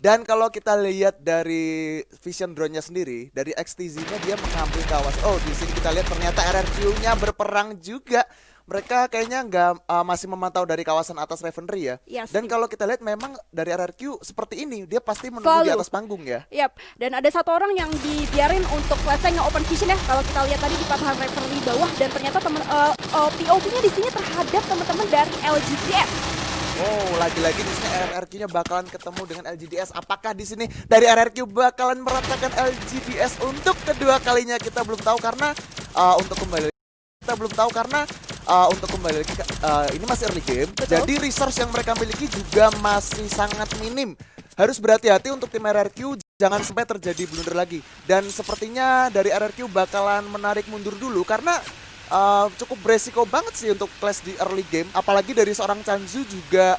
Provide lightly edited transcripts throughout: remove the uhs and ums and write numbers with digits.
Dan kalau kita lihat dari vision drone-nya sendiri, dari XTZ-nya dia mengambil kawasan. Oh, di sini kita lihat ternyata RRQ-nya berperang juga. Mereka kayaknya masih memantau dari kawasan atas Refinery ya. Yes. Dan kalau kita lihat memang dari RRQ seperti ini, dia pasti menunggu Selalu di atas panggung ya. Yap, dan ada satu orang yang dibiarin untuk let's say nge-open vision ya. Kalau kita lihat tadi di patahan Refinery bawah, dan ternyata POV-nya di sini terhadap teman-teman dari LGDS. Oh, lagi-lagi di sini RRQ-nya bakalan ketemu dengan LGDS. Apakah di sini dari RRQ bakalan meratakan LGDS untuk kedua kalinya? Kita belum tahu karena untuk kembali lagi ini masih early game. Betul. Jadi resource yang mereka miliki juga masih sangat minim. Harus berhati-hati untuk tim RRQ, jangan sampai terjadi blunder lagi. Dan sepertinya dari RRQ bakalan menarik mundur dulu karena cukup beresiko banget sih untuk clash di early game. Apalagi dari seorang Chanzu juga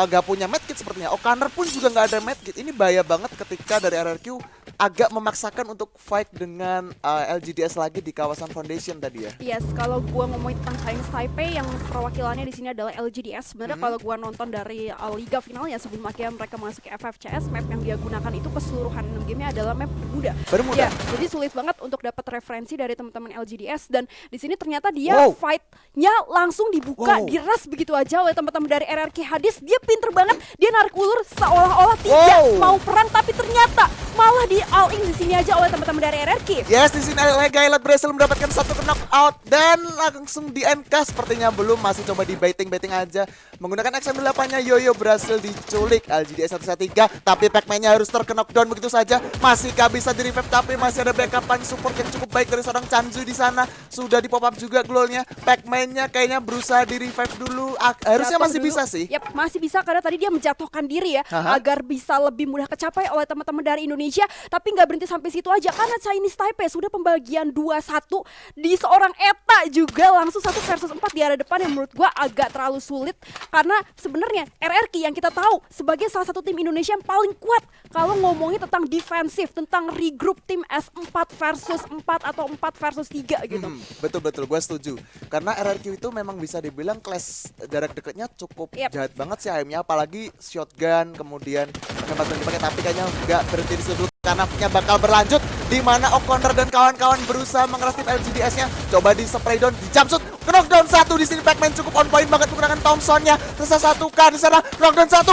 gak punya medkit sepertinya. O'Connor pun juga gak ada medkit. Ini bahaya banget ketika dari RRQ agak memaksakan untuk fight dengan LGDS lagi di kawasan Foundation tadi ya. Yes, kalau gua ngomongin tentang Chinese Taipei yang perwakilannya di sini adalah LGDS. Sebenarnya kalau gua nonton dari liga finalnya sebelum akhirnya mereka masuk ke FFCS, map yang dia gunakan itu keseluruhan 6 gamenya adalah map Bermuda. Ya, jadi sulit banget untuk dapat referensi dari teman-teman LGDS, dan di sini ternyata dia fight-nya langsung dibuka, diras begitu aja oleh teman-teman dari RRQ Hadis. Dia pinter banget, dia narik ulur seolah-olah tidak mau perang, tapi ternyata malah di all in di sini aja oleh teman-teman dari RRQ. Yes, di sini Gailat berhasil mendapatkan satu knockout dan langsung di NK sepertinya belum, masih coba di baiting aja menggunakan XM8-nya. Yoyo berhasil diculik LGDS 113, tapi Pac-Man-nya harus terknockdown begitu saja. Masih gak bisa di revive, tapi masih ada backupan support yang cukup baik dari seorang Chanzu di sana. Sudah di pop up juga glow-nya. Pac-Man-nya kayaknya berusaha di revive dulu. Harusnya masih bisa sih. Yap, masih bisa karena tadi dia menjatuhkan diri ya, agar bisa lebih mudah kecapai oleh teman-teman dari Indonesia. Tapi nggak berhenti sampai situ aja, karena Chinese Taipei sudah pembagian 2-1 di seorang Eta juga langsung 1 versus 4 di area depan, yang menurut gua agak terlalu sulit. Karena sebenarnya RRQ yang kita tahu sebagai salah satu tim Indonesia yang paling kuat kalau ngomongin tentang defensif, tentang regroup tim S4 versus 4 atau 4 versus 3 gitu. Betul, gue setuju. Karena RRQ itu memang bisa dibilang clash jarak dekatnya cukup jahat banget sih aimnya, apalagi shotgun, kemudian nembak dipakai, tapi kayaknya nggak berhenti di sudut. Kanapnya bakal berlanjut di mana O'Connor dan kawan-kawan berusaha mengeras tim LGDS-nya. Coba di spray down, di jumpsuit, knockdown 1 di sini. Pac-Man cukup on point banget menggunakan Thompson-nya. Tersesatukan di sana, knockdown 1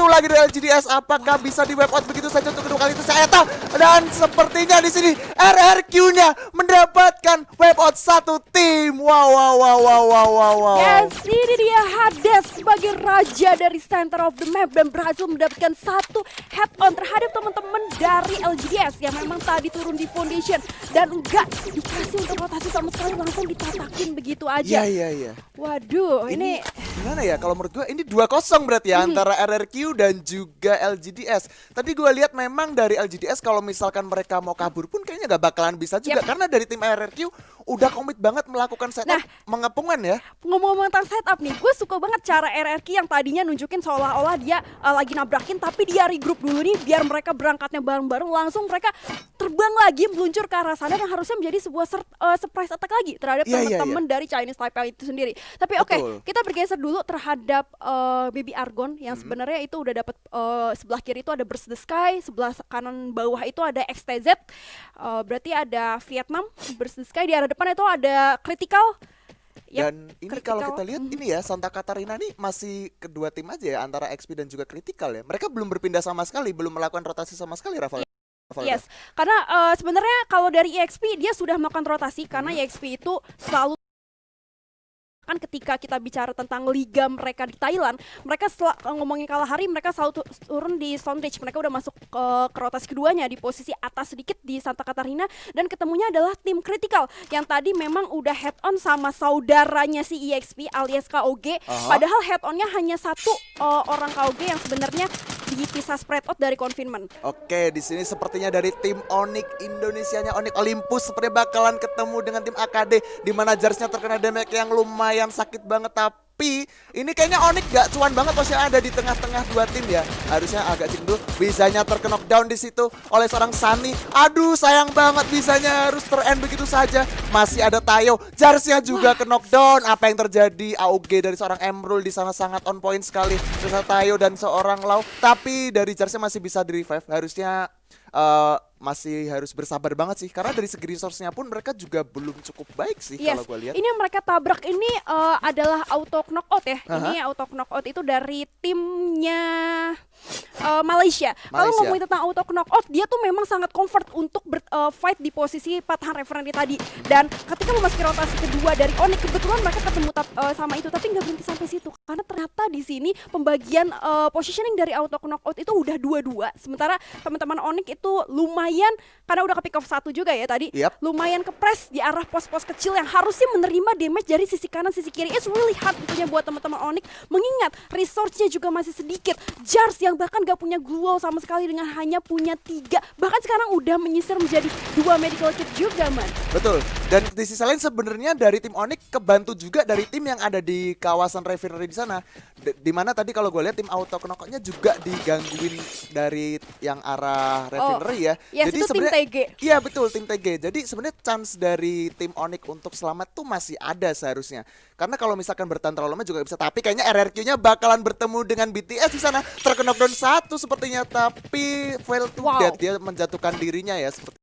lagi dari LGDS. Apakah bisa di wipe out begitu saja untuk kedua kali itu Eta? Dan sepertinya di sini RRQ-nya mendapatkan wipe out 1 tim. Wow. Yes, ini dia Hades sebagai raja dari center of the map dan berhasil mendapatkan 1 head on terhadap teman-teman dari LGDS yang memang tadi turun di Foundation dan enggak dikasih untuk rotasi sama sekali, langsung ditatakin begitu aja. Iya. Waduh, ini gimana ya, kalau menurut gue ini 2-0 berarti ya antara RRQ dan juga LGDS. Tadi gue lihat memang dari LGDS kalau misalkan mereka mau kabur pun kayaknya gak bakalan bisa juga, karena dari tim RRQ udah komit banget melakukan setup mengepungan ya. Ngomong-ngomong tentang setup nih, gue suka banget cara RRQ yang tadinya nunjukin seolah-olah dia lagi nabrakin, tapi dia regroup dulu nih biar mereka berangkatnya bareng-bareng, langsung mereka terbang lagi meluncur ke arah sana yang harusnya menjadi sebuah surprise attack lagi terhadap teman-teman dari Chinese Taipei itu sendiri. Tapi oke, kita bergeser dulu terhadap Baby Argon yang sebenarnya itu udah dapat sebelah kiri itu ada Burst the Sky, sebelah kanan bawah itu ada XTZ. Berarti ada Vietnam, Burst the Sky, di arah depan itu ada Critical. Dan ini kalau kita lihat ini ya, Santa Catarina nih masih kedua tim aja ya antara XP dan juga Critical ya. Mereka belum berpindah sama sekali, belum melakukan rotasi sama sekali, Rafael. Yes, karena sebenarnya kalau dari EXP dia sudah melakukan rotasi karena EXP itu selalu kan ketika kita bicara tentang liga mereka di Thailand, mereka ngomongin Kalahari, mereka selalu turun di Stonebridge. Mereka udah masuk ke rotasi keduanya di posisi atas sedikit di Santa Catarina, dan ketemunya adalah tim Critical yang tadi memang udah head on sama saudaranya si EXP alias KOG. Padahal head onnya hanya satu orang KOG yang sebenarnya dipisah spread out dari confinement. Oke, di sini sepertinya dari tim Onyx Indonesianya, Onyx Olympus sepertinya bakalan ketemu dengan tim AKD di mana Jarsnya terkena damage yang lumayan sakit banget, tapi Tapi ini kayaknya Onyx gak cuan banget posisinya ada di tengah-tengah dua tim ya. Harusnya agak cendul. Bisanya knockdown di situ oleh seorang Sunny. Aduh sayang banget bisanya harus ter-end begitu saja. Masih ada Tayo. Jarsnya juga knockdown. Apa yang terjadi? AOG dari seorang Emerald di sana sangat on point sekali. Terus Tayo dan seorang Lau. Tapi dari Jarsnya masih bisa di revive. Harusnya masih harus bersabar banget sih karena dari segi resource-nya pun mereka juga belum cukup baik sih kalau gue lihat. Ini yang mereka tabrak ini adalah auto knockout ya. Ini auto knockout itu dari timnya Malaysia. Kalau ngomongin tentang auto knockout, dia tuh memang sangat comfort untuk fight di posisi patahan referensi tadi. Dan ketika memasuki rotasi kedua dari Onyx, kebetulan mereka ketemu sama itu, tapi nggak berhenti sampai situ karena ternyata di sini pembagian positioning dari auto knockout itu udah 2-2. Sementara teman-teman Onyx itu lumayan karena udah ke pick off 1 juga ya tadi. Lumayan ke press di arah pos-pos kecil yang harusnya menerima damage dari sisi kanan sisi kiri. It's really hard tentunya buat teman-teman Onyx mengingat resource-nya juga masih sedikit. Jars yang bahkan gak punya glue wall sama sekali dengan hanya punya 3, bahkan sekarang udah menyisir menjadi 2 medical kit juga man. Betul. Dan di sisi lain sebenarnya dari tim Onyx kebantu juga dari tim yang ada di kawasan refinery di sana. Di mana tadi kalau gue lihat tim auto knockout-nya juga digangguin dari yang arah refinery ya. Yes, jadi itu tim TG. Iya betul tim TG. Jadi sebenarnya chance dari tim Onyx untuk selamat tuh masih ada seharusnya. Karena kalau misalkan bertahan terlalu lama juga bisa. Tapi kayaknya RRQ-nya bakalan bertemu dengan BTS di sana. Terkena knockdown 1 sepertinya, tapi fail to death, dia menjatuhkan dirinya ya seperti